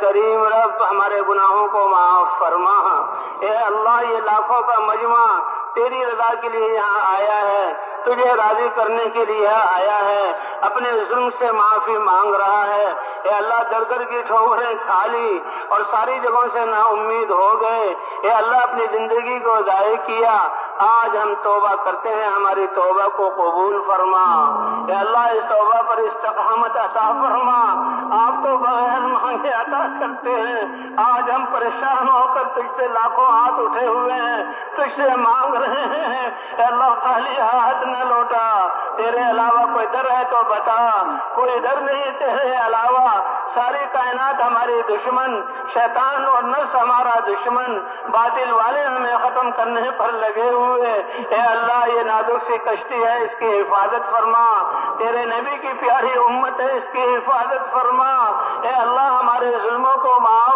کریم رب ہمارے گناہوں کو معاف فرما۔ اے اللہ یہ لاکھوں کا مجمع تیری رضا کے لیے یہاں آیا ہے، تجھے راضی کرنے کے لیے آیا ہے، اپنے ظلم سے معافی مانگ رہا ہے۔ اے اللہ در در کی ٹھوکریں کھا لی اور ساری جگہوں سے نا امید ہو گئے، اے اللہ اپنی زندگی کو ضائع کیا، آج ہم توبہ کرتے ہیں، ہماری توبہ کو قبول فرما۔ اے اللہ اس توبہ پر استقامت عطا فرما، آپ تو بغیر مانگے عطا کرتے ہیں، آج ہم پریشان ہو کر تجھ سے لاکھوں ہاتھ اٹھے ہوئے ہیں، تجھ سے مانگ رہے ہیں، اے اللہ خالی ہاتھ نہ لوٹا، تیرے علاوہ کوئی در ہے تو بتا، کوئی در نہیں تیرے علاوہ، ساری کائنات ہماری دشمن، شیطان اور نفس ہمارا دشمن، باطل والے ہمیں ختم کرنے پر لگے ہوئے، اے اللہ یہ نازک سی کشتی ہے، اس کی حفاظت فرما، تیرے نبی کی پیاری امت ہے، اس کی حفاظت فرما، اے اللہ ہمارے ظلموں کو معاف